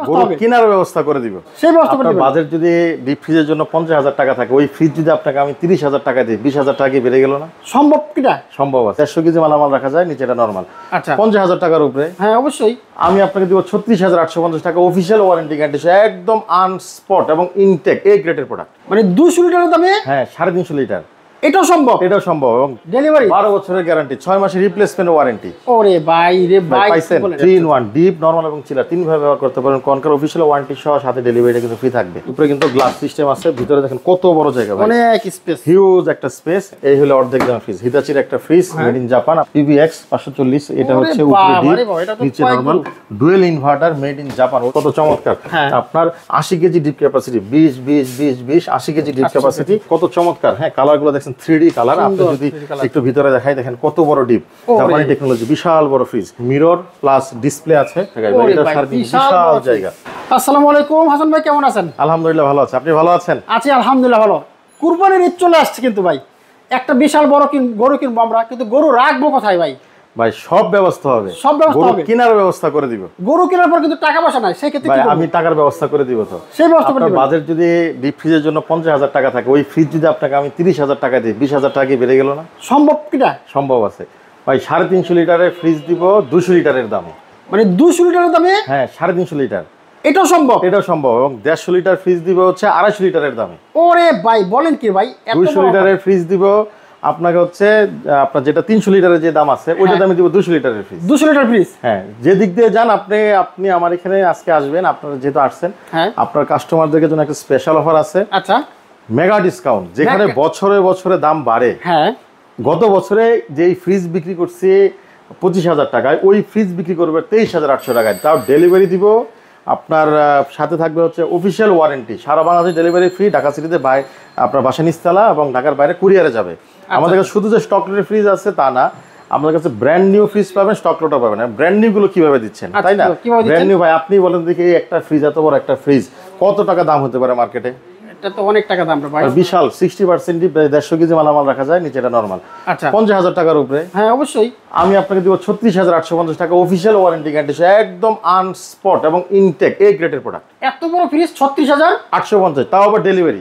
গরু কেনার ব্যবস্থা করে দিব। সেই ব্যবস্থা করে আপনার দিবেন। বাজেট যদি ডিপ ফ্রিজের জন্য 50,000 টাকা থাকে, ওই ফ্রিজ যদি আপনাকে আমি 30,000 টাকা দিই, 20,000 টাকা কি বেড়ে গেল না? সম্ভব কিনা? সম্ভব আছে। 150 কেজি মালামাল রাখা যায়, নিচে এটা নরমাল। আচ্ছা 50,000 টাকার উপরে হ্যাঁ অবশ্যই আমি আপনাকে দিব 36,850 টাকা অফিসিয়াল ওয়ারেন্টি গ্যারান্টি, একদম আনস্পট এবং ইনটেক এ গ্রেডের প্রোডাক্ট। মানে 200 লিটারের দামে হ্যাঁ 350 লিটার, এটাও সম্ভব। এটাও সম্ভব এবং ডেলিভারি 12 বছরের গ্যারান্টি, 6 মাসের রিপ্লেসমেন্ট ওয়ারেন্টি। ওরে ভাই রে ভাই পাইছেন 3 in 1 ডিপ, নরমাল এবং চিলার তিন ভাবে ব্যবহার করতে পারেন। কনকার অফিসিয়াল ওয়ারেন্টি সহ, সাথে ডেলিভারিটা কিন্তু ফ্রি থাকবে। উপরে কিন্তু গ্লাস সিস্টেম আছে, ভিতরে দেখেন কত বড় জায়গা ভাই, অনেক স্পেস, হিউজ একটা স্পেস। এই হলো অর্ধেক দাম ফ্রিজ, হিতাচির একটা fridge made in Japan, PVX 540। এটা হচ্ছে উপরে ডিপ, নিচে normal, dual inverter, made in Japan. কত চমৎকার! আপনার 80 KG deep capacity, 20 20 20 20 80 KG deep capacity, কত চমৎকার। হ্যাঁ কালারগুলো দেখেন 3D কালার। আপনি যদি একটু ভিতরে দেখাই, দেখেন কত বড় ডিপ, জাপানি টেকনোলজি, বিশাল বড় ফ্রিজ, মিরর প্লাস ডিসপ্লে আছে। বিশাল জায়গা। আসসালামু আলাইকুম হাসান ভাই, কেমন আছেন? আলহামদুলিল্লাহ ভালো আছে, আপনি ভালো আছেন? আছি আলহামদুলিল্লাহ ভালো। কুরবানির ঈদ চলে আসছে কিন্তু ভাই, একটা বিশাল বড় গরু কিনবো আমরা, কিন্তু গরু রাখবো কোথায় ভাই? ভাই সব ব্যবস্থা হবে, সব ব্যবস্থা হবে, কেনার ব্যবস্থা করে দিব। গরু কেনার পর কিন্তু টাকা পয়সা নাই, সেই ক্ষেত্রে ভাই আমি টাকার ব্যবস্থা করে দিব। তো সেই ব্যবস্থা করে আপনার দিবেন। বাজেট যদি ডিপ ফ্রিজের জন্য 50,000 টাকা থাকে, ওই ফ্রিজ যদি আপনাকে আমি 30,000 টাকা দিই, 20,000 টাকা কি বেড়ে গেল না? সম্ভব কিনা? সম্ভব আছে ভাই। 350 লিটারের ফ্রিজ দিব 200 লিটারের দামে। মানে 200 লিটারের দামে? হ্যাঁ 350 লিটার, এটাও সম্ভব? এটাও সম্ভব। এবং 150 লিটার ফ্রিজ দিব হচ্ছে 250 লিটারের দামে। ওরে ভাই বলেন কি ভাই, 200 লিটারের ফ্রিজ দিব আপনাকে হচ্ছে, আপনার যেটা 300 লিটারের যে দাম আছে ওইটা দামে দিব 200 লিটারের ফ্রিজ। 200 litre fridge? হ্যাঁ, যে দিক দিয়ে যান আপনি আমার এখানে আজকে আসবেন, আপনারা যেহেতু আসছেন, আপনার কাস্টমারদের জন্য একটা স্পেশাল অফার আছে। আচ্ছা, মেগা ডিসকাউন্ট, যেখানে বছরে বছরে দাম বাড়ে। হ্যাঁ, গত বছরে যেই ফ্রিজ বিক্রি করছি 25,000 টাকায়, ওই ফ্রিজ বিক্রি করবে 23,800 টাকায়, তাও ডেলিভারি দিব। আপনার সাথে থাকবে হচ্ছে অফিসিয়াল ওয়ারেন্টি, সারা বাংলাদেশ ডেলিভারি ফ্রি। ঢাকা সিটিতে আপনার বাসা নিচতলা এবং ঢাকার বাইরে কুরিয়ারে যাবে। আমাদের কাছে শুধু যে স্টক লটের ফ্রিজ আছে তা না, আমাদের কাছে ব্র্যান্ড নিউ ফ্রিজ পাবেন, স্টক লটও পাবেন। ব্র্যান্ড নিউ গুলো কিভাবে দিচ্ছেন, তাই না? ব্র্যান্ড নিউ ভাই আপনি বলেন দেখি, এই একটা ফ্রিজ, এত বড় একটা ফ্রিজ কত টাকা দাম হতে পারে মার্কেটে? এটা তো অনেক টাকা দাম রে ভাই। বিশাল 60% 150 কেজি মালামাল রাখা যায়, নিচে এটা নরমাল। আচ্ছা 50,000 টাকার উপরে। হ্যাঁ অবশ্যই আমি আপনাকে দিব 36,850 টাকা অফিসিয়াল ওয়ারেন্টি গ্যারান্টি, একদম আনস্পট এবং ইনটেক এ গ্রেডের প্রোডাক্ট। এত বড় ফ্রিজ 36,850, তাও আবার ডেলিভারি।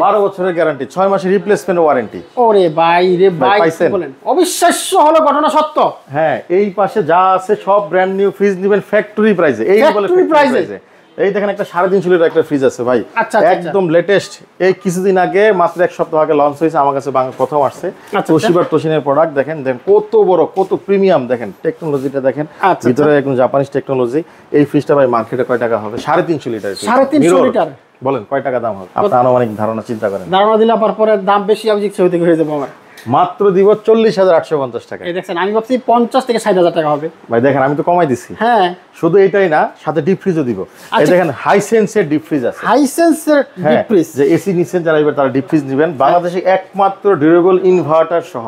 12 বছরের গ্যারান্টি, 6 মাসের রিপ্লেসমেন্ট ওয়ারেন্টি। ওরে ভাই রে ভাই বলেন, অবিশ্বাস্য হলো ঘটনা সত্য। হ্যাঁ, এই পাশে যা আছে সব ব্র্যান্ড নিউ ফ্রিজ নেবেন ফ্যাক্টরি প্রাইসে। এই বলে ফ্যাক্টরি প্রাইসে এই দেখেন একটা 350 লিটার একটা ফ্রিজ আছে ভাই, একদম লেটেস্ট। এই কিছুদিন আগে, মাত্র এক সপ্তাহ আগে লঞ্চ হয়েছে, আমার কাছে প্রথম আসছে। তোশিবা তোশিনের প্রোডাক্ট দেখেন, কত বড়, কত প্রিমিয়াম, দেখেন টেকনোলজিটা দেখেন, ভিতরে একদম জাপানিজ টেকনোলজি। এই ফ্রিজটা ভাই মার্কেটে কয় টাকা হবে? 350 লিটার। 350 লিটার বলেন কয় টাকা দাম হবে? আপনার আনুমানিক ধারণা চিন্তা করেন। ধারণা দিলে পরে দাম বেশি আমি জিজ্ঞেস হয়ে যাবো আমার। মাত্র দিব 40,850 টাকা। এই দেখেন, আমি ভাবছি 50 থেকে 60,000 টাকা হবে। ভাই দেখেন আমি তো কমাই দিছি। হ্যাঁ, শুধু এটাই না, সাথে ডিপ ফ্রিজও দিব। এই দেখেন হাইসেন্সের ডিপ ফ্রিজ আছে। হাইসেন্সের ডিপ ফ্রিজ, যে এসি নিচ্ছেন যারা, এবার তারা ডিপ ফ্রিজ নেবেন। বাংলাদেশে একমাত্র ডিউরেবল ইনভার্টার সহ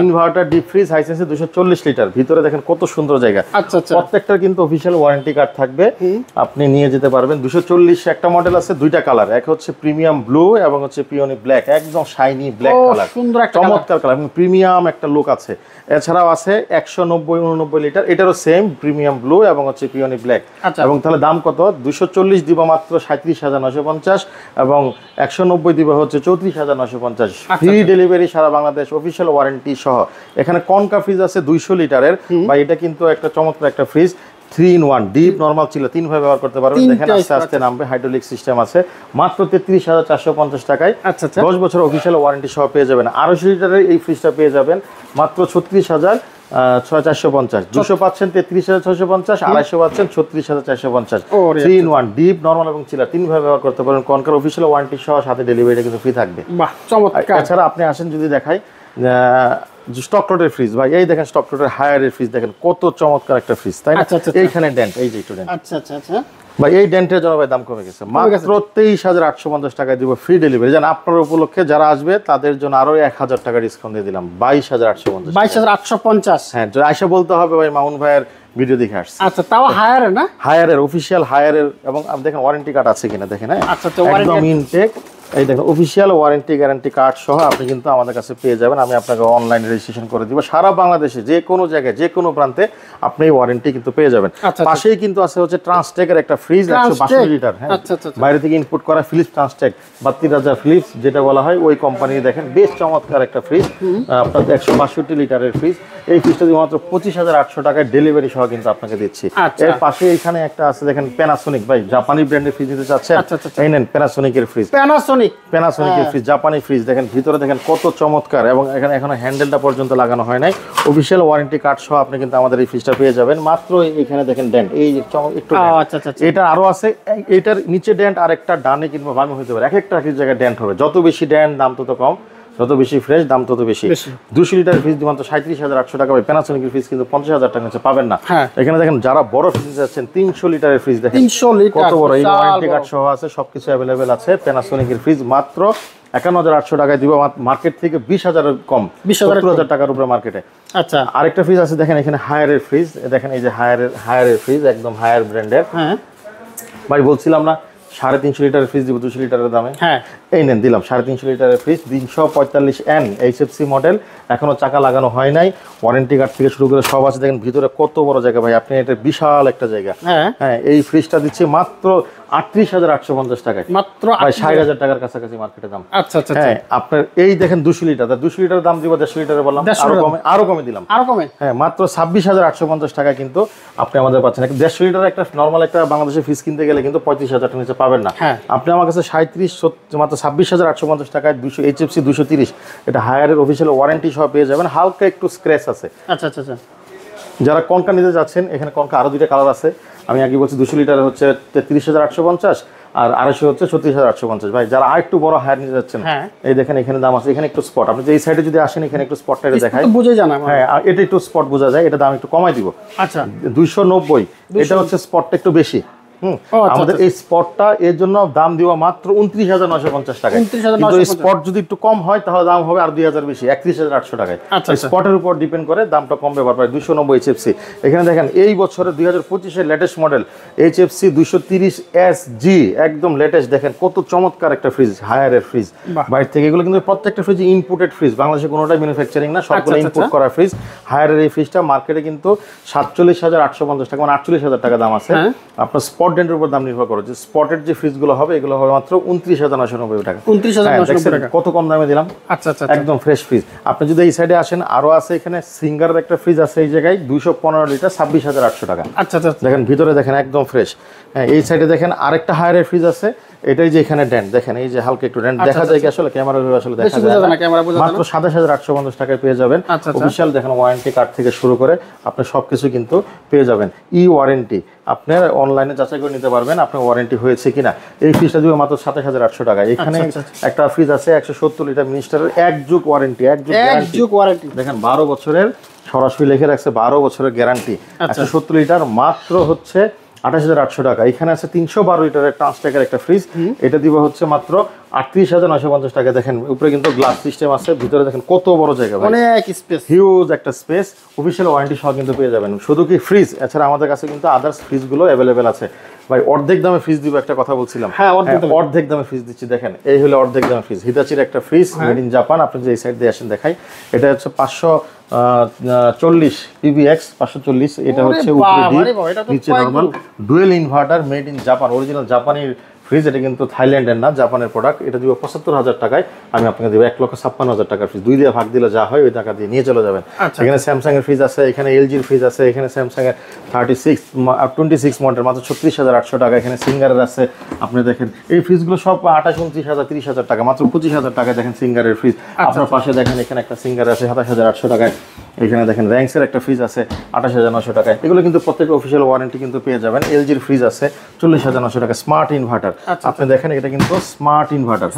ইনভার্টার ডিপ ফ্রিজ হাইসেন্সের 240 লিটার। ভিতরে দেখেন কত সুন্দর জায়গা। প্রত্যেকটার কিন্তু অফিসিয়াল ওয়ারেন্টি কার্ড থাকবে, আপনি নিয়ে যেতে পারবেন। 240 একটা মডেল আছে, দুইটা কালার, এক হচ্ছে প্রিমিয়াম ব্লু এবং হচ্ছে পিওনি ব্ল্যাক, একদম শাইনি ব্ল্যাক কালার, সুন্দর একটা চমৎকার কালার এবং প্রিমিয়াম একটা লুক আছে। এছাড়াও আছে 190-89 লিটার, এটারও সেম প্রিমিয়াম ব্লু এবং হচ্ছে পিওনি ব্ল্যাক। এবং তাহলে দাম কত? 240 দিব মাত্র 37,950 এবং 190 দিব হচ্ছে 34,950। ফ্রি ডেলিভারি সারা বাংলাদেশ, অফিসিয়াল ওয়ারেন্টি সহ। এখানে কনকা ফ্রিজ আছে 200 লিটারের বা এটা কিন্তু একটা চমৎকার একটা ফ্রিজ, 3 in 1 ডিপ, নরমাল ছিল, তিন ভাবে ব্যবহার করতে পারবেন। দেখেন আস্তে আস্তে নামবে, হাইড্রোলিক সিস্টেম আছে। মাত্র 33,450 টাকায় 10 বছর অফিসিয়াল ওয়ারেন্টি সহ পেয়ে যাবেন। 250 লিটারের এই ফ্রিজটা পেয়ে যাবেন মাত্র 36,450। 200 পাচ্ছেন 33,650, 250 পাচ্ছেন 36,450। 3 in 1 ডিপ, নরমাল এবং চিলার, তিন ভাবে ব্যবহার করতে পারেন। কনকার অফিসিয়াল ওয়ারেন্টি সহ, সাথে ডেলিভারিটা কিন্তু ফ্রি থাকবে। বাহ চমৎকার। এছাড়া আপনি আসেন যদি দেখাই স্টক লটের ফ্রিজ, ভাই এই দেখেন স্টক লটের হায়ারের ফ্রিজ, দেখেন কত চমৎকার একটা ফ্রিজ, তাই না? এইখানে ডেন্ট, এই যে একটু ডেন্ট। আচ্ছা ভাই এই ডেন্টের জন্য ভাই দাম কমে গেছে, মাত্র 23,850 টাকায় দিব ফ্রি ডেলিভারি। জান আপনার উপলক্ষে যারা আসবে তাদের জন্য আরো 1,000 টাকা ডিসকাউন্ট দিয়ে দিলাম, 22,850। 22,850। হ্যাঁ, আয়সা বলতে হবে ভাই মামুন ভাইয়ের ভিডিও দেখে আসছে। আচ্ছা, তাও হায়ার না? হায়ারের, অফিসিয়াল হায়ারের, এবং দেখেন ওয়ারেন্টি কার্ড আছে কিনা দেখেন। হ্যাঁ একদম ইনটেক এই দেখেন অফিসিয়াল ওয়ারেন্টি গ্যারান্টি কার্ড সহ আপনি কিন্তু আমাদের কাছে পেয়ে যাবেন। আমি আপনাকে অনলাইন রেজিস্ট্রেশন করে দিব, সারা বাংলাদেশে যে কোনো জায়গায় যে কোনো প্রান্তে আপনি এই ওয়ারেন্টি কিন্তু পেয়ে যাবেন। পাশেই কিন্তু আছে হচ্ছে ট্রান্সটেকের একটা ফ্রিজ 162 লিটার, হ্যাঁ বাইরে থেকে ইনপুট করা ফিলিপস ট্রান্সটেক 32,000 ফিলিপস যেটা বলা হয় ওই কোম্পানি। দেখেন বেশ চমৎকার একটা ফ্রিজ, আপনার 162 লিটারের ফ্রিজ। এই ফ্রিজটা দিয়ে মাত্র 25,800 টাকায় ডেলিভারি সহ কিন্তু আপনাকে দিচ্ছি। এর পাশে এখানে একটা আছে দেখেন প্যানাসোনিক, ভাই জাপানি ব্র্যান্ডের ফ্রিজ নিতে চাচ্ছেন, এই নেন প্যানাসোনিকের ফ্রিজ। প্যানাসোনিকের ফ্রিজ, জাপানি ফ্রিজ। দেখেন ভিতরে দেখেন কত চমৎকার, এবং এখানে এখনো হ্যান্ডেলটা পর্যন্ত লাগানো হয় নাই। অফিসিয়াল ওয়ারেন্টি কার্ড সহ আপনি কিন্তু আমাদের এই ফ্রিজটা পেয়ে যাবেন মাত্র। এখানে দেখেন ডেন্ট, এই একটু এটা আরো আছে, এটার নিচে ডেন্ট আর একটা ডানে কিংবা বামে হতে পারে, এক একটা জায়গায় ডেন্ট হবে। যত বেশি ডেন্ট দাম তত কম, যত বেশি ফ্রেশ দাম তত বেশি। 200 লিটার ফ্রিজ মাত্র 37,800 টাকা। প্যানাসোনিকের ফ্রিজ কিন্তু 50,000 টাকা নিচে পাবেন না। এখানে দেখেন যারা বড় ফ্রিজ যাচ্ছেন 300 লিটারের ফ্রিজ, দেখেন কত বড়, এই ওয়ারেন্টি কার্ড সহ আছে, সবকিছু অ্যাভেলেবেল আছে। প্যানাসোনিকের ফ্রিজ মাত্র 51,800 টাকায় দিব, মার্কেট থেকে 20,000 কম, 70,000 টাকার উপরে মার্কেটে। আচ্ছা, আরেকটা ফ্রিজ আছে দেখেন এখানে হায়ারের ফ্রিজ, দেখেন এই যে হায়ারের ফ্রিজ, একদম হায়ার ব্র্যান্ডের। ভাই বলছিলাম না 350 লিটারের ফ্রিজ দিব 200 লিটারের দামে, এই নেন দিলাম 350 লিটারের ফ্রিজ 345N HFC মডেল, এখনো চাকা লাগানো হয় নাই। ওয়ারেন্টি কার্ড থেকে শুরু করে সব আছে। দেখেন ভিতরে কত বড় জায়গা ভাই, আপনি এটা বিশাল একটা জায়গা। হ্যাঁ, এই ফ্রিজটা দিচ্ছি মাত্র 38,850 টাকায়, মাত্র 60,000 টাকার কাছাকাছি মার্কেটে দাম। আচ্ছা আচ্ছা, হ্যাঁ আপনার এই দেখেন 200 লিটার, 200 লিটার দাম দিব 150 লিটারে বললাম, আরো কমে দিলাম, আরো কমে, হ্যাঁ মাত্র 26,850 টাকা কিন্তু আপনি আমাদের পাচ্ছেন। 150 লিটার একটা নরমাল একটা বাংলাদেশের ফ্রিজ কিনতে গেলে কিন্তু 35,000 টাকা নিচে পাবেন না। আপনি আমার কাছে মাত্র 26,850 টাকায় 200 HFC 230, এটা হায়ারের অফিসিয়াল ওয়ারেন্টি সহ পেয়ে যাবেন। হালকা একটু স্ক্র্যাচ আছে। আচ্ছা আচ্ছা আচ্ছা, যারা কনকা নিতে যাচ্ছেন, এখানে কনকা আরো দুইটা কালার আছে। আমি আগে বলছি 200 লিটার হচ্ছে 33,850 আর 250 হচ্ছে 36,850। ভাই যারা আর একটু বড় হায়ার নিতে যাচ্ছেন, এই দেখেন এখানে দাম আছে। এখানে একটু স্পট, আপনি যে এই সাইডে যদি আসেন এখানে একটু স্পটটা দেখায়, বুঝে জানা, হ্যাঁ এটা একটু স্পট বোঝা যায়, এটা দাম একটু কমাই দিব। আচ্ছা 290, এটা হচ্ছে স্পটটা একটু বেশি। আমাদের এই স্পটটা এর জন্য দাম দিব মাত্র 29,950 টাকা। কিন্তু এই স্পট যদি একটু কম হয় তাহলে দাম হবে আর 2,000 বেশি, 31,800 টাকায়। স্পটের উপর ডিপেন্ড করে দামটা কমবে পারে। 290 HFC, এখানে দেখেন এই বছরে 2025 এর লেটেস্ট মডেল HFC 230SG, একদম লেটেস্ট। দেখেন কত চমৎকার একটা ফ্রিজ, হায়ারের ফ্রিজ বাইরে থেকে। এগুলো কিন্তু প্রত্যেকটা ফ্রিজ ইম্পোর্টেড ফ্রিজ, বাংলাদেশে কোনোটাই ম্যানুফ্যাকচারিং না, সবগুলো ইম্পোর্ট করা ফ্রিজ। হায়ারের এই ফ্রিজটা মার্কেটে কিন্তু 47,850 টাকা, মানে 48,000 টাকা দাম আছে। আপনার স্পট ডেন্টের উপর দাম নির্ভর করে। যে স্পটের যে ফ্রিজগুলো হবে এগুলো হবে মাত্র 29,990 টাকা। 29,990 টাকা, কত কম দামে দিলাম। আচ্ছা আচ্ছা, একদম ফ্রেশ ফ্রিজ। আপনি যদি এই সাইডে আসেন, আরো আছে এখানে সিঙ্গারের একটা ফ্রিজ আছে এই জায়গায় 215 লিটার 26,800 টাকা। আচ্ছা আচ্ছা, দেখেন ভিতরে দেখেন একদম ফ্রেশ। হ্যাঁ, এই সাইডে দেখেন আরেকটা হায়ারের ফ্রিজ আছে, এটাই যে এখানে ডেন্ট দেখেন, এই যে হালকা একটু ডেন্ট দেখা যায় কি আসলে ক্যামেরা আসলে দেখা যায় না, মাত্র 27,850 টাকায় পেয়ে যাবেন। অফিশিয়াল দেখেন ওয়ারেন্টি কার্ড থেকে শুরু করে আপনি সবকিছু কিন্তু পেয়ে যাবেন। ই ওয়ারেন্টি আপনার অনলাইনে যাচাই করে নিতে পারবেন আপনার ওয়ারেন্টি হয়েছে কিনা। এই ফ্রিজটা দিবে মাত্র 27,800 টাকা। এখানে একটা ফ্রিজ আছে 170 লিটার মিনিস্টারের, এক যুগ ওয়ারেন্টি, এক যুগ গ্যারান্টি। দেখেন 12 বছরের সরাসরি লিখে রাখছে, 12 বছরের গ্যারান্টি। 170 লিটার মাত্র হচ্ছে 28,800 টাকা। এখানে আছে 312 লিটারের ট্রান্সটেকের একটা ফ্রিজ, এটা দিব হচ্ছে মাত্র 38,950 টাকা। দেখেন উপরে কিন্তু গ্লাস সিস্টেম আছে, ভিতরে দেখেন কত বড় জায়গা, অনেক স্পেস, হিউজ একটা স্পেস। অফিশিয়াল ওয়ারেন্টি সহ কিন্তু পেয়ে যাবেন। শুধু কি ফ্রিজ, এছাড়া আমাদের কাছে কিন্তু আদার্স ফ্রিজগুলো অ্যাভেলেবেল আছে। ভাই অর্ধেক দামে ফ্রিজ দিব, একটা কথা বলছিলাম, হ্যাঁ অর্ধেক দামে ফ্রিজ দিচ্ছি। দেখেন এই হলো অর্ধেক দামে ফ্রিজ, হিতাচির একটা ফ্রিজ মেড ইন জাপান। আপনি যে এই সাইড দিয়ে আসেন দেখাই, এটা হচ্ছে 540 PBX 540, এটা হচ্ছে উপরে নিচে normal dual inverter made in Japan, original জাপানি ফ্রিজ। এটা কিন্তু থাইল্যান্ডের না, জাপানের প্রোডাক্ট। এটা দিব 75,000 টাকায়, আমি আপনাকে দিব 1,56,000 টাকার ফ্রিজ। 2 দিয়ে ভাগ দিলে যা হয় ওই টাকা দিয়ে নিয়ে চলে যাবেন। এখানে স্যামসাং এর ফ্রিজ আছে, এখানে এলজির ফ্রিজ আছে, এখানে স্যামসাং এর 26 মডেল মাত্র 36,800 টাকা। এখানে সিঙ্গারের আছে, আপনি দেখেন এই ফ্রিজগুলো সব 28, 29,000, 30,000 টাকা, মাত্র 25,000 টাকায় দেখেন সিঙ্গারের ফ্রিজ। আপনার পাশে দেখেন এখানে একটা সিঙ্গার আছে 27,800 টাকায়। এখানে দেখেন র্যাঙ্কসের একটা ফ্রিজ আছে 28,900 টাকায়। এগুলো কিন্তু প্রত্যেক অফিসিয়াল ওয়ারেন্টি কিন্তু পেয়ে যাবেন। এলজির ফ্রিজ আছে 40,900 টাকা, স্মার্ট ইনভার্টার। আপনি দেখেন এটা কিন্তু স্মার্ট ইনভার্টার,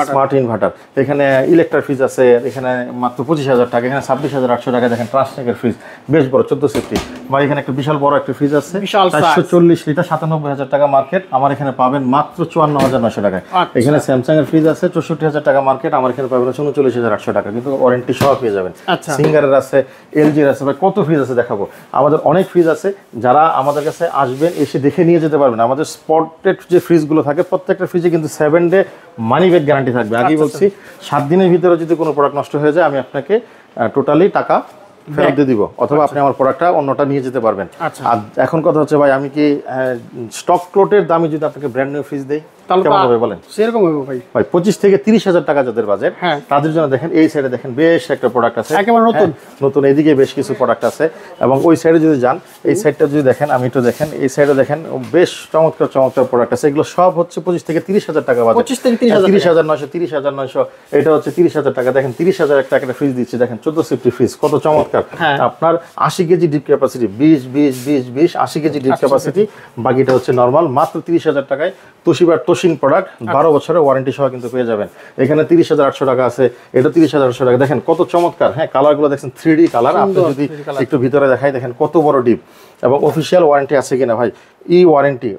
স্মার্ট ইনভার্টার। এখানে ইলেকট্রিক ফ্রিজ আছে, এখানে মাত্র 25,000 টাকা। এখানে 26,800 টাকা দেখেন ট্রান্সটেকের ফ্রিজ, বেশ বড় 14 সেফটি। বা এখানে একটা বিশাল বড় একটা ফ্রিজ আছে 440 লিটার 97,000 টাকা মার্কেট, আমার এখানে পাবেন মাত্র 54,900 টাকায়। এখানে স্যামসাং এর ফ্রিজ আছে 64,000 টাকা মার্কেট, আমার এখানে পাবেন 39,800 টাকা, কিন্তু ওয়ারেন্টি সহ পেয়ে যাবেন। সিঙ্গারের আছে, এলজির আছে, ভাই কত ফ্রিজ আছে দেখাবো। আমাদের অনেক ফ্রিজ আছে, যারা আমাদের কাছে আসবেন এসে দেখে নিয়ে যেতে পারবেন। আমাদের স্পটেড যে ফ্রিজগুলো থাকে, প্রত্যেকটা ফ্রিজে কিন্তু 7 ডে মানি ব্যাক গ্যারান্টি থাকবে। আগেই বলছি 7 দিনের ভিতরে যদি কোনো প্রোডাক্ট নষ্ট হয়ে যায় আমি আপনাকে টোটালি টাকা ফেরত দিয়ে দিব, অথবা আপনি আমার প্রোডাক্টটা অন্যটা নিয়ে যেতে পারবেন। আর এখন কথা হচ্ছে ভাই, আমি কি স্টক প্লটের দামে যদি আপনাকে ব্র্যান্ড নিউ ফ্রিজ দেই কেমন হবে বলেন? সেরকম হবে ভাই। 25 থেকে 30,000 টাকা যাদের বাজেট, তাদের জন্য দেখেন এই সাইডে দেখেন বেশ একটা প্রোডাক্ট আছে, একেবারে নতুন নতুন। এইদিকে বেশ কিছু প্রোডাক্ট আছে, এবং ওই সাইডে যদি যান, এই সাইডটা যদি দেখেন, আমি একটু দেখেন এই সাইডে দেখেন বেশ চমৎকার চমৎকার প্রোডাক্ট আছে। এগুলো সব হচ্ছে 25 থেকে 30,000 টাকা বাজেট। 25 থেকে 30,900, 30,900, এটা হচ্ছে 30,000 টাকা। দেখেন 30,000 একটা ফ্রিজ দিচ্ছে, দেখেন 14 সিফটি ফ্রিজ, কত চমৎকার। আপনার 80 KG deep capacity, 20 80 KG deep capacity, বাকিটা হচ্ছে নরমাল। মাত্র 30,000 টাকায় তোশিবার তোশিন প্রোডাক্ট, 12 বছরের ওয়ারেন্টি সহ কিন্তু পেয়ে যাবেন। এখানে 30,800 টাকা আছে, এটা 30,800 টাকা। দেখেন কত চমৎকার, হ্যাঁ কালারগুলো দেখছেন 3D কালার। আপনি যদি একটু ভিতরে দেখাই, দেখেন কত বড় ডিপ, এবং অফিসিয়াল ওয়ারেন্টি আছে কিনা ভাই, ওয়ারেন্টি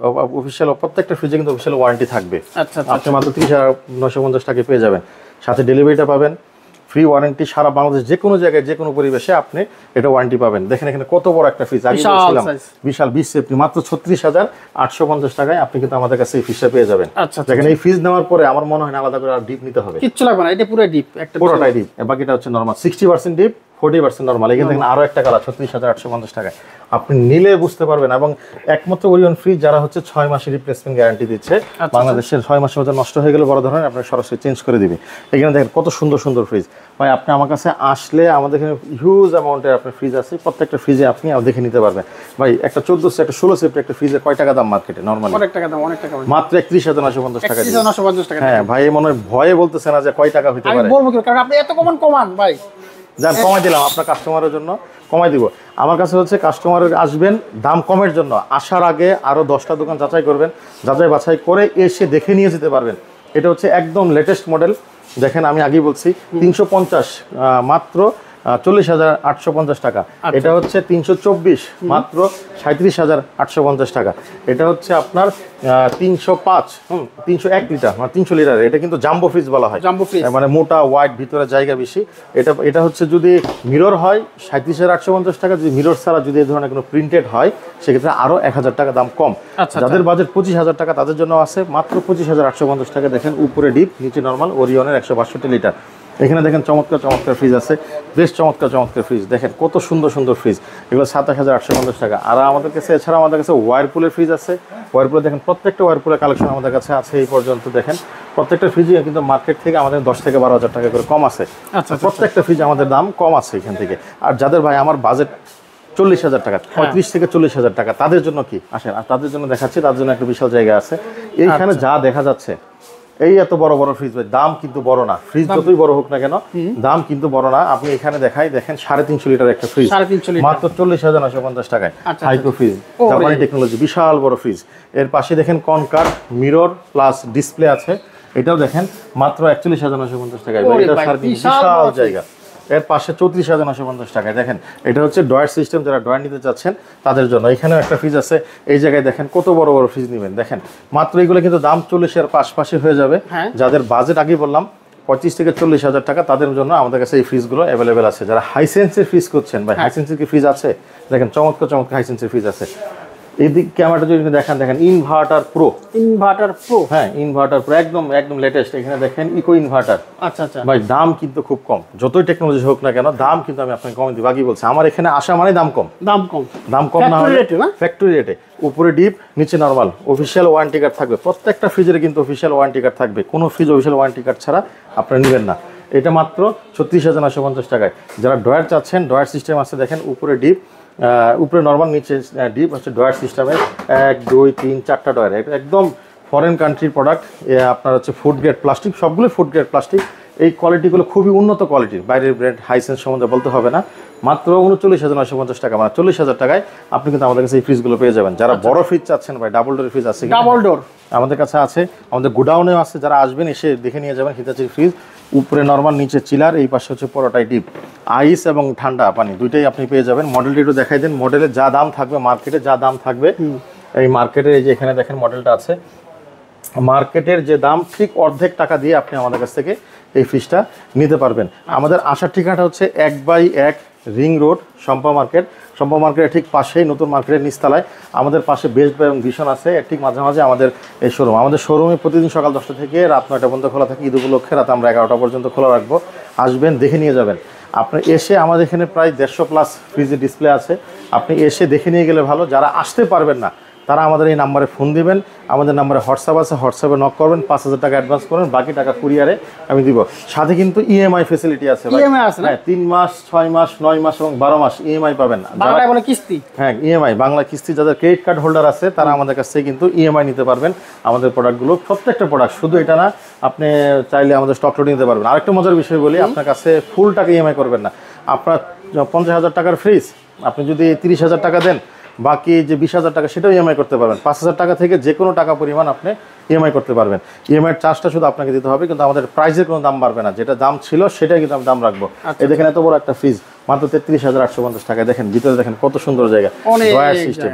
অফিসিয়াল, প্রত্যেকটা ফ্রিজে কিন্তু অফিসিয়াল ওয়ারেন্টি থাকবে। আপনি মাত্র 30,950 টাকায় পেয়ে যাবেন, সাথে ডেলিভারিটা পাবেন ফ্রি ওয়ারেন্টি। সারা বাংলাদেশ যে কোনো জায়গায় যে কোনো পরিবেশে আপনি এটা ওয়ারেন্টি পাবেন। দেখেন এখানে কত বড় একটা ফ্রিজ, আগে বলছিলাম বিশাল 20 সেফটি, মাত্র 36,850 টাকায় আপনি কিন্তু আমাদের কাছে এই ফ্রিজটা পেয়ে যাবেন। দেখেন এই ফ্রিজ নেওয়ার পরে আমার মনে হয় না আলাদা করে আর ডিপ নিতে হবে, কিচ্ছু লাগবে না, এটা পুরো ডিপ, একটা পুরোটাই ডিপ, বাকিটা হচ্ছে নরমাল। 60% deep, 40% normal. এখানে দেখেন আরো একটা কালার 36,850 টাকায় আপনি নিলে বুঝতে পারবেন। এবং একমাত্র ওরিয়ন ফ্রিজ যারা হচ্ছে 6 মাসের রিপ্লেসমেন্ট গ্যারান্টি দিচ্ছে বাংলাদেশের। 6 মাসের মধ্যে নষ্ট হয়ে গেলে বড় ধরনের আপনার সরাসরি চেঞ্জ করে দিবে। এখানে দেখেন কত সুন্দর সুন্দর ফ্রিজ। ভাই আপনি আমার কাছে আসলে আমাদের এখানে হিউজ অ্যামাউন্টের আপনার ফ্রিজ আছে, প্রত্যেকটা ফ্রিজে আপনি দেখে নিতে পারবেন। ভাই একটা 14 একটা 16 সেফটি একটা ফ্রিজের কয় টাকা দাম মার্কেটে নরমালি? অনেক টাকা দাম, অনেক টাকা, মাত্র 31,950 টাকা। 31,950 টাকা। হ্যাঁ ভাই মনে হয় ভয়ে বলতেছে না যে কয় টাকা হতে পারে। আমি বলবো কি, কারণ আপনি এত কমান ভাই। যান কমাই দিলাম আপনার কাস্টমারের জন্য, কমাই দিব। আমার কাছে হচ্ছে কাস্টমারের আসবেন দাম কমের জন্য, আসার আগে আরও 10টা দোকান যাচাই করবেন, যাচাই বাছাই করে এসে দেখে নিয়ে যেতে পারবেন। এটা হচ্ছে একদম লেটেস্ট মডেল। দেখেন আমি আগেই বলছি 350 মাত্র 40,850 টাকা। এটা হচ্ছে 324 মাত্র 37,850 টাকা। এটা হচ্ছে আপনার 305 301 লিটার মানে 300 লিটার। এটা কিন্তু জাম্বো ফ্রিজ বলা হয়, মানে মোটা ওয়াইড, ভিতরে জায়গা বেশি। এটা হচ্ছে যদি মিরর হয় 37,850 টাকা, যদি মিরর ছাড়া যদি এই ধরনের কোনো প্রিন্টেড হয় সেক্ষেত্রে আরও 1,000 টাকা দাম কম। যাদের বাজেট 25,000 টাকা তাদের জন্য আছে মাত্র 25,850 টাকা। দেখেন উপরে ডিপ, নিচে নর্মাল, ওরিয়নের 162 লিটার। এখানে দেখেন চমৎকার চমৎকার ফ্রিজ আছে, বেশ চমৎকার চমৎকার ফ্রিজ। দেখেন কত সুন্দর সুন্দর ফ্রিজ, এগুলো 27,850 টাকা। আর আমাদের কাছে এছাড়া আমাদের কাছে ওয়ারপুলের ফ্রিজ আছে। ওয়ারপুলে দেখেন প্রত্যেকটা ওয়ারপুলের কালেকশন আমাদের কাছে আছে এই পর্যন্ত। দেখেন প্রত্যেকটা ফ্রিজে কিন্তু মার্কেট থেকে আমাদের 10 থেকে 12,000 টাকা করে কম আছে। প্রত্যেকটা ফ্রিজ আমাদের দাম কম আছে এখান থেকে। আর যাদের ভাই আমার বাজেট 40,000 টাকা, 35 থেকে 40,000 টাকা, তাদের জন্য কি আসেন, আর তাদের জন্য দেখাচ্ছি, তার জন্য একটা বিশাল জায়গা আছে। এইখানে যা দেখা যাচ্ছে এই এত বড় বড় ফ্রিজ, ভাই দাম কিন্তু বড় না। ফ্রিজ যতই বড় হোক না কেন দাম কিন্তু বড় না। আপনি এখানে দেখাই, দেখেন 350 লিটার একটা ফ্রিজ মাত্র 40,950 টাকায়। হাইকো ফ্রিজ, জাপানি টেকনোলজি, বিশাল বড় ফ্রিজ। এর পাশে দেখেন কনকার মিরর প্লাস ডিসপ্লে আছে, এটাও দেখেন মাত্র 41,950 টাকায়। এটা বিশাল জায়গা। এর পাশে 34,950 টাকায়। দেখেন এটা হচ্ছে ডয়ার সিস্টেম, যারা ডয়ার নিতে চাচ্ছেন তাদের জন্য। এখানেও একটা ফ্রিজ আছে, এই জায়গায় দেখেন কত বড় বড় ফ্রিজ নেবেন। দেখেন মাত্র এগুলো কিন্তু দাম 40,000 পাশাপাশি হয়ে যাবে। যাদের বাজেট আগেই বললাম 25 থেকে 40,000 টাকা, তাদের জন্য আমাদের কাছে এই ফ্রিজগুলো অ্যাভেলেবেল আছে। যারা হাইসেন্সের ফ্রিজ করছেন, ভাই হাইসেন্সের কি ফ্রিজ আছে? দেখেন চমৎকার চমৎকার হাইসেন্সের ফ্রিজ আছে। এইদিক ক্যামেরাটা যদি দেখেন, দেখেন ইনভার্টার প্রো, হ্যাঁ ইনভার্টার প্রো, একদম একদম লেটেস্ট। এখানে দেখেন ইকো ইনভার্টার। ভাই দাম কিন্তু খুব কম, যতই টেকনোলজি হোক না কেন দাম কিন্তু আমি আপনাকে কমে দিই। বাকি বলছি আমার এখানে আসা মানে দাম কম না হলে ফ্যাক্টরি রেটে। উপরে ডিপ, নিচে নরমাল, অফিসিয়াল ওয়ারেন্টি কার্ড থাকবে। প্রত্যেকটা ফ্রিজের কিন্তু অফিসিয়াল ওয়ারেন্টি কার্ড থাকবে, কোনো ফ্রিজ অফিসিয়াল ওয়ারেন্টি কার্ড ছাড়া আপনারা নেবেন না। এটা মাত্র 36,950 টাকায়। যারা ডয়ার চাচ্ছেন, ডয়ার সিস্টেম আছে, দেখেন উপরে ডিপ, উপরে নর্মাল, নিচে ডিপ হচ্ছে ডয়ার সিস্টেমের 1 2 3 4টা ডয়ার। একদম ফরেন কান্ট্রির প্রোডাক্ট। আপনার হচ্ছে ফুড গ্রেড প্লাস্টিক, সবগুলো ফুড গ্রেড প্লাস্টিক। এই কোয়ালিটিগুলো খুবই উন্নত কোয়ালিটির, বাইরের ব্র্যান্ড হাইসেন্স সম্বন্ধে বলতে হবে না। মাত্র 39,950 টাকা, মানে 40,000 টাকায় আপনি কিন্তু আমাদের কাছে এই ফ্রিজগুলো পেয়ে যাবেন। যারা বড় ফ্রিজ চাচ্ছেন, ভাই ডাবল ডোরের ফ্রিজ আছে, ডাবল ডোর আমাদের কাছে আছে, আমাদের গোডাউনেও আছে। যারা আসবেন এসে দেখে নিয়ে যাবেন। হিতাচির ফ্রিজ, উপরে নর্মাল, নিচে চিলার, এই পাশে হচ্ছে পুরোটাই ডিপ। আইস এবং ঠান্ডা পানি দুইটাই আপনি পেয়ে যাবেন। মডেলটি একটু দেখাই দেন। মডেলের যা দাম থাকবে মার্কেটে, যা দাম থাকবে এই মার্কেটে, এই যে এখানে দেখেন মডেলটা আছে, মার্কেটের যে দাম ঠিক অর্ধেক টাকা দিয়ে আপনি আমাদের কাছ থেকে এই ফ্রিজটা নিতে পারবেন। আমাদের আসার ঠিকানাটা হচ্ছে 1/1 ring road, Shampa market. Shampa মার্কেটের ঠিক পাশেই নতুন মার্কেটের নিচতলায় আমাদের পাশে বেস্ট বাই এবং ভীষণ আছে, ঠিক মাঝামাঝি আমাদের এই শোরুম। আমাদের শোরুমে প্রতিদিন সকাল 10টা থেকে রাত 9টা পর্যন্ত খোলা থাকে। ঈদ উপলক্ষে রাত আমরা 11টা পর্যন্ত খোলা রাখবো। আসবেন, দেখে নিয়ে যাবেন। আপনি এসে, আমাদের এখানে প্রায় 150+ ফ্রিজের ডিসপ্লে আছে, আপনি এসে দেখে নিয়ে গেলে ভালো। যারা আসতে পারবেন না তারা আমাদের এই নাম্বারে ফোন দিবেন, আমাদের নাম্বারে হোয়াটসঅ্যাপ আছে, হোয়াটসঅ্যাপে নক করবেন, 5000 টাকা অ্যাডভান্স করবেন, বাকি টাকা কুরিয়ারে আমি দিব। সাথে কিন্তু ইএমআই ফ্যাসিলিটি আছে ভাই। ইএমআই আছে না? হ্যাঁ, 3 মাস, 6 মাস, 9 মাস এবং 12 মাস ইএমআই পাবেন। বাংলায় বলে কিস্তি। হ্যাঁ, ইএমআই বাংলা কিস্তি। যাদের ক্রেডিট কার্ড হোল্ডার আছে তারা আমাদের কাছ থেকে কিন্তু ইএমআই নিতে পারবেন আমাদের প্রোডাক্টগুলো। প্রত্যেকটা প্রোডাক্ট, শুধু এটা না, আপনি চাইলে আমাদের স্টক লোড নিতে পারবেন। আরেকটা মজার বিষয় বলি, আপনার কাছে ফুল টাকা ইএমআই করবেন না। আপনার 50,000 টাকার ফ্রিজ আপনি যদি 30,000 টাকা দেন, বাকি যে 20,000 টাকা সেটাও ইএমআই করতে পারবেন। 5,000 টাকা থেকে যে কোনো টাকা পরিমাণ আপনি ইএমআই করতে পারবেন। ইএমআইয়ের চার্জটা শুধু আপনাকে দিতে হবে, কিন্তু আমাদের প্রাইসের কোনো দাম বাড়বে না। যেটা দাম ছিল সেটাই কিন্তু আমি দাম রাখবো। এই দেখেন এত বড় একটা ফ্রিজ মাত্র 33,850 টাকায়। দেখেন ভিতরে, দেখেন কত সুন্দর জায়গা, ড্রয়ার সিস্টেম।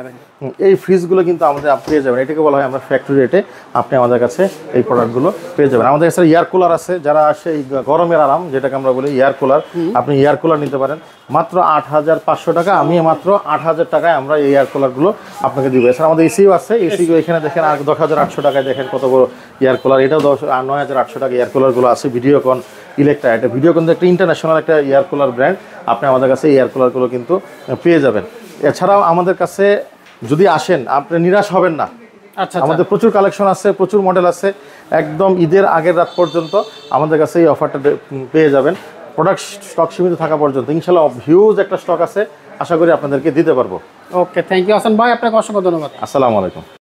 এই ফ্রিজগুলো কিন্তু আমাদের পেয়ে যাবেন, এটাকে বলা হয় আমরা ফ্যাক্টরি রেটে আপনি আমাদের কাছে এই প্রোডাক্টগুলো পেয়ে যাবেন। আমাদের কাছে এয়ার কুলার আছে, যারা আসে এই গরমের আরাম যেটাকে আমরা বলি এয়ার কুলার, আপনি এয়ার কুলার নিতে পারেন মাত্র 8,500 টাকা। আমি মাত্র 8,000 টাকায় আমরা এই এয়ার কুলারগুলো আপনাকে দিব। এছাড়া আমাদের এসিও আছে, এসিগুলো এখানে দেখেন আর 10,800 টাকায়। দেখেন কত বড় এয়ার কুলার, এটাও 9,800 টাকা এয়ার কুলারগুলো আছে। ভিডিওকন ইলেকট্রা, এটা ভিডিওকন একটা ইন্টারন্যাশনাল একটা এয়ার কুলার ব্র্যান্ড। আপনি আমাদের কাছে এই এয়ার কুলারগুলো কিন্তু পেয়ে যাবেন। এছাড়াও আমাদের কাছে যদি আসেন আপনি নিরাশ হবেন না। আচ্ছা, আমাদের প্রচুর কালেকশন আছে, প্রচুর মডেল আছে। একদম ঈদের আগের রাত পর্যন্ত আমাদের কাছে এই অফারটা পেয়ে যাবেন, প্রোডাক্ট স্টক সীমিত থাকা পর্যন্ত। ইনশাল্লাহ হিউজ একটা স্টক আছে, আশা করি আপনাদেরকে দিতে পারবো। ওকে, থ্যাংক ইউ হাসান ভাই, আপনাকে অসংখ্য ধন্যবাদ। আসসালামু আলাইকুম।